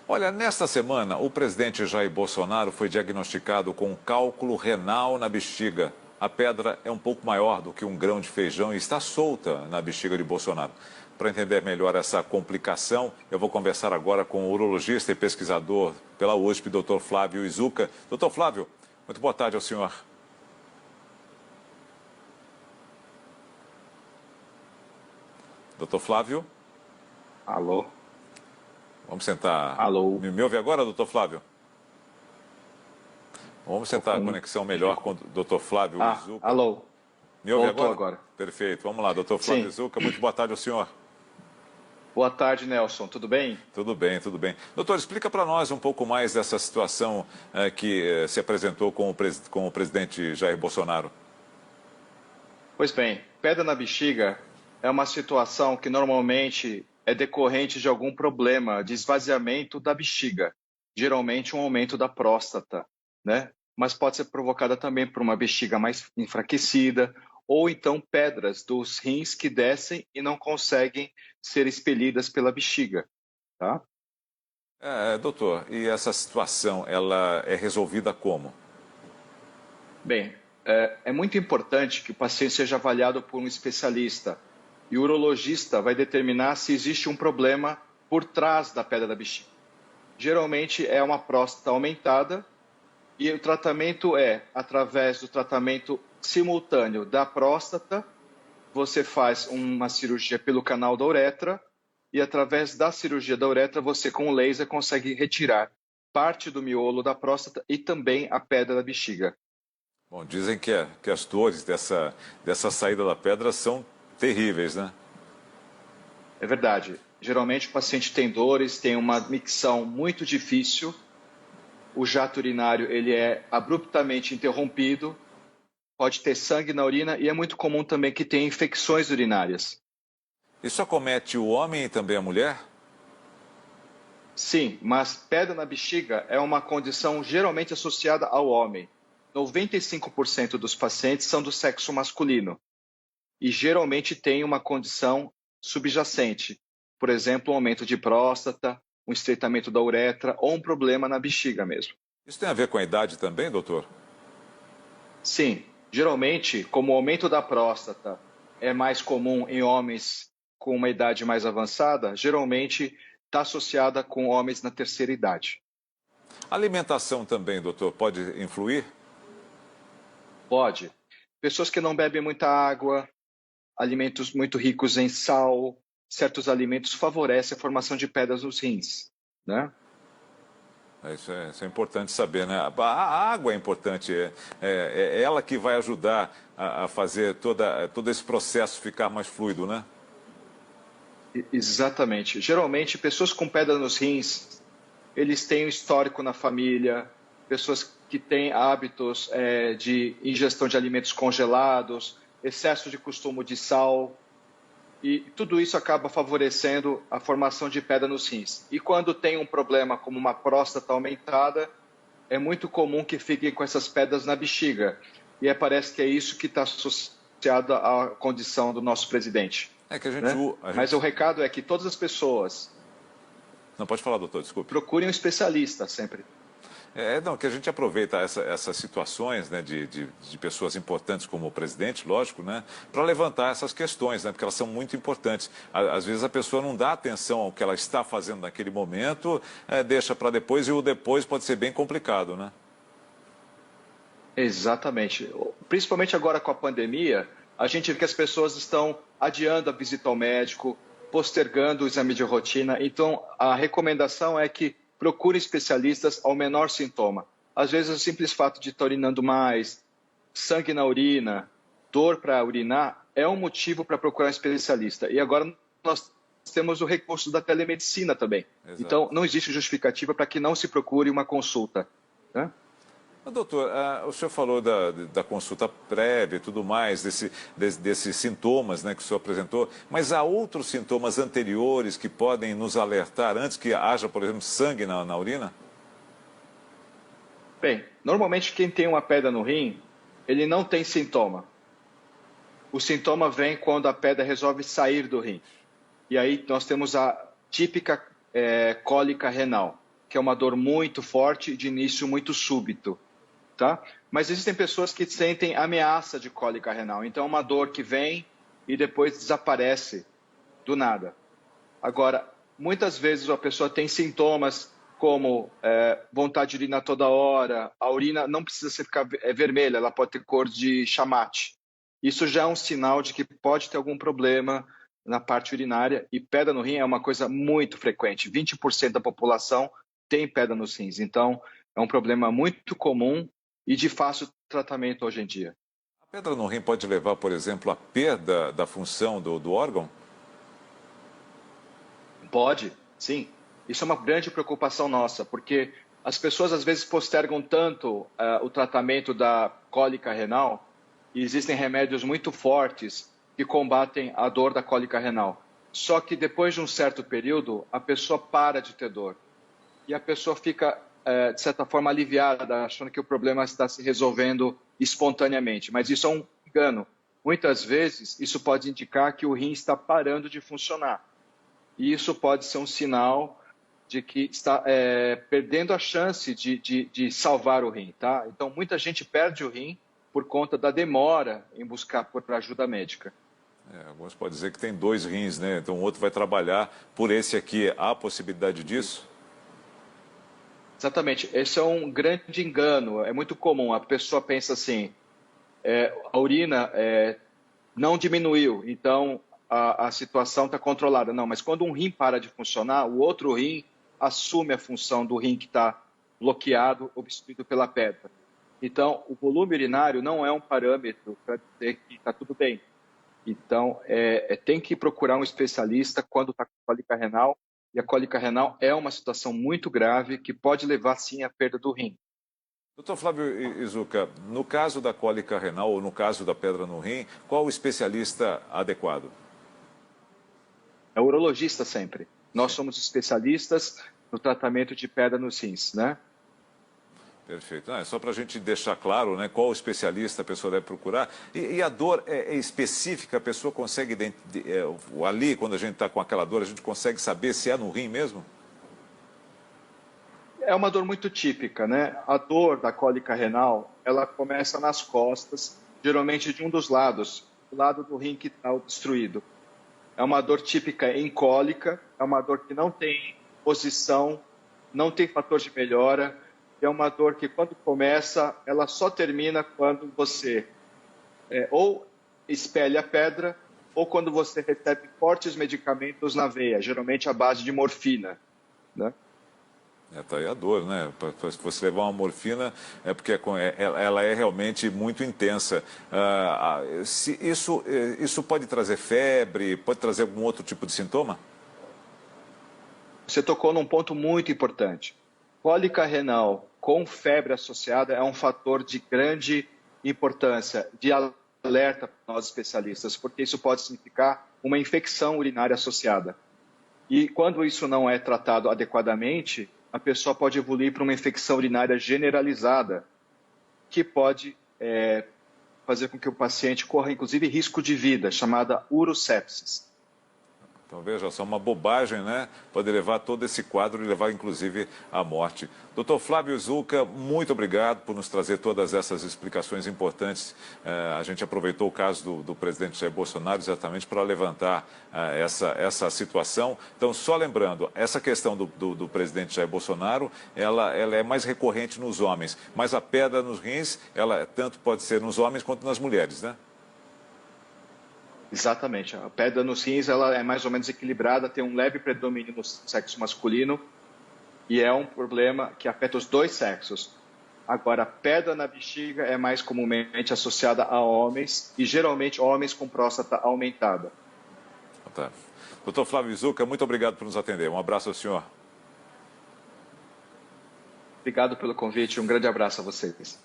Olha, nesta semana, o presidente Jair Bolsonaro foi diagnosticado com um cálculo renal na bexiga. A pedra é um pouco maior do que um grão de feijão e está solta na bexiga de Bolsonaro. Para entender melhor essa complicação, eu vou conversar agora com o urologista e pesquisador pela USP, Dr. Flávio Izuca. Dr. Flávio, muito boa tarde ao senhor. Dr. Flávio? Alô? Vamos sentar. Alô? Me ouve agora, doutor Flávio? Vamos sentar a conexão melhor com o doutor Flávio Izuca. Alô? Me ouve Voltou agora? Perfeito. Vamos lá, doutor Flávio Izuca. Muito boa tarde ao senhor. Boa tarde, Nelson. Tudo bem? Tudo bem, tudo bem. Doutor, explica para nós um pouco mais dessa situação que se apresentou com o presidente Jair Bolsonaro. Pois bem, pedra na bexiga é uma situação que normalmente é decorrente de algum problema de esvaziamento da bexiga, geralmente um aumento da próstata, né? Mas pode ser provocada também por uma bexiga mais enfraquecida ou então pedras dos rins que descem e não conseguem ser expelidas pela bexiga, tá? Doutor, e essa situação, ela é resolvida como? Bem, é muito importante que o paciente seja avaliado por um especialista e o urologista vai determinar se existe um problema por trás da pedra da bexiga. Geralmente é uma próstata aumentada e o tratamento é através do tratamento simultâneo da próstata, você faz uma cirurgia pelo canal da uretra e através da cirurgia da uretra você com o laser consegue retirar parte do miolo da próstata e também a pedra da bexiga. Bom, dizem que as dores dessa saída da pedra são terríveis, né? É verdade. Geralmente o paciente tem dores, tem uma micção muito difícil, o jato urinário ele é abruptamente interrompido, pode ter sangue na urina e é muito comum também que tenha infecções urinárias. Isso acomete o homem e também a mulher? Sim, mas pedra na bexiga é uma condição geralmente associada ao homem. 95% dos pacientes são do sexo masculino e geralmente tem uma condição subjacente, por exemplo, um aumento de próstata, um estreitamento da uretra ou um problema na bexiga mesmo. Isso tem a ver com a idade também, doutor? Sim, geralmente, como o aumento da próstata é mais comum em homens com uma idade mais avançada, geralmente está associada com homens na terceira idade. A alimentação também, doutor, pode influir? Pode. Pessoas que não bebem muita água, alimentos muito ricos em sal, certos alimentos favorecem a formação de pedras nos rins, né? Isso é importante saber, né? A água é importante, é ela que vai ajudar a fazer todo esse processo ficar mais fluido, né? Exatamente. Geralmente, pessoas com pedra nos rins, eles têm um histórico na família, pessoas que têm hábitos de ingestão de alimentos congelados, excesso de consumo de sal, e tudo isso acaba favorecendo a formação de pedra nos rins. E quando tem um problema como uma próstata aumentada, é muito comum que fiquem com essas pedras na bexiga. E parece que é isso que está associado à condição do nosso presidente. É que a gente... Né? Mas o recado é que todas as pessoas... Não, pode falar, doutor, desculpe. Procurem um especialista sempre. Não, que a gente aproveita essas situações, né, de pessoas importantes como o presidente, lógico, né, para levantar essas questões, né, porque elas são muito importantes. Às vezes a pessoa não dá atenção ao que ela está fazendo naquele momento, deixa para depois e o depois pode ser bem complicado, né? Exatamente. Principalmente agora com a pandemia, a gente vê que as pessoas estão adiando a visita ao médico, postergando o exame de rotina. Então, a recomendação é que procure especialistas ao menor sintoma. Às vezes, o simples fato de estar urinando mais, sangue na urina, dor para urinar, é um motivo para procurar um especialista. E agora nós temos o recurso da telemedicina também. Exato. Então, não existe justificativa para que não se procure uma consulta, né? Doutor, o senhor falou da consulta prévia e tudo mais, desses sintomas, né, que o senhor apresentou, mas há outros sintomas anteriores que podem nos alertar antes que haja, por exemplo, sangue na urina? Bem, normalmente quem tem uma pedra no rim, ele não tem sintoma. O sintoma vem quando a pedra resolve sair do rim. E aí nós temos a típica cólica renal. que é uma dor muito forte e de início muito súbito, tá? Mas existem pessoas que sentem ameaça de cólica renal, então é uma dor que vem e depois desaparece do nada. Agora, muitas vezes a pessoa tem sintomas como vontade de urinar toda hora, a urina não precisa ficar vermelha, ela pode ter cor de chamate. Isso já é um sinal de que pode ter algum problema na parte urinária, e pedra no rim é uma coisa muito frequente. 20% da população tem pedra nos rins, então é um problema muito comum e de fácil tratamento hoje em dia. A pedra no rim pode levar, por exemplo, à perda da função do órgão? Pode, sim. Isso é uma grande preocupação nossa, porque as pessoas às vezes postergam tanto o tratamento da cólica renal, e existem remédios muito fortes que combatem a dor da cólica renal. Só que depois de um certo período, a pessoa para de ter dor. E a pessoa fica, de certa forma, aliviada, achando que o problema está se resolvendo espontaneamente. Mas isso é um engano. Muitas vezes, isso pode indicar que o rim está parando de funcionar. E isso pode ser um sinal de que está perdendo a chance de salvar o rim, tá? Então, muita gente perde o rim por conta da demora em buscar por ajuda médica. Alguns podem dizer que tem 2 rins, né? Então o outro vai trabalhar por esse aqui. Há possibilidade disso? Exatamente. Esse é um grande engano. É muito comum. A pessoa pensa assim, a urina não diminuiu, então a situação está controlada. Não, mas quando um rim para de funcionar, o outro rim assume a função do rim que está bloqueado, obstruído pela pedra. Então, o volume urinário não é um parâmetro para dizer que está tudo bem. Então, tem que procurar um especialista quando está com cólica renal, e a cólica renal é uma situação muito grave que pode levar, sim, à perda do rim. Doutor Flávio Izuka, no caso da cólica renal ou no caso da pedra no rim, qual o especialista adequado? É o urologista sempre. Nós somos especialistas no tratamento de pedra nos rins, né? Perfeito. É só para a gente deixar claro, né, qual especialista a pessoa deve procurar. E a dor é específica? A pessoa consegue, ali, quando a gente está com aquela dor, a gente consegue saber se é no rim mesmo? É uma dor muito típica, né? A dor da cólica renal, ela começa nas costas, geralmente de um dos lados, do lado do rim que está obstruído. É uma dor típica em cólica, é uma dor que não tem posição, não tem fator de melhora, é uma dor que quando começa, ela só termina quando você ou espelha a pedra ou quando você recebe fortes medicamentos na veia, geralmente à base de morfina, né? Tá aí a dor, né? Para você levar uma morfina, é porque ela é realmente muito intensa. Isso pode trazer febre, pode trazer algum outro tipo de sintoma? Você tocou num ponto muito importante. Cólica renal com febre associada é um fator de grande importância, de alerta para nós especialistas, porque isso pode significar uma infecção urinária associada. E quando isso não é tratado adequadamente, a pessoa pode evoluir para uma infecção urinária generalizada, que pode fazer com que o paciente corra, inclusive, risco de vida, chamada urosepsis. Então veja só, uma bobagem, né? Pode levar todo esse quadro e levar inclusive à morte. Doutor Flávio Izuka, muito obrigado por nos trazer todas essas explicações importantes. A gente aproveitou o caso do presidente Jair Bolsonaro exatamente para levantar essa situação. Então, só lembrando, essa questão do presidente Jair Bolsonaro, ela é mais recorrente nos homens, mas a pedra nos rins, ela tanto pode ser nos homens quanto nas mulheres, né? Exatamente. A pedra nos rins ela é mais ou menos equilibrada, tem um leve predomínio no sexo masculino e é um problema que afeta os dois sexos. Agora, a pedra na bexiga é mais comumente associada a homens e geralmente homens com próstata aumentada. Tá. Doutor Flávio Izuka, muito obrigado por nos atender. Um abraço ao senhor. Obrigado pelo convite e um grande abraço a vocês.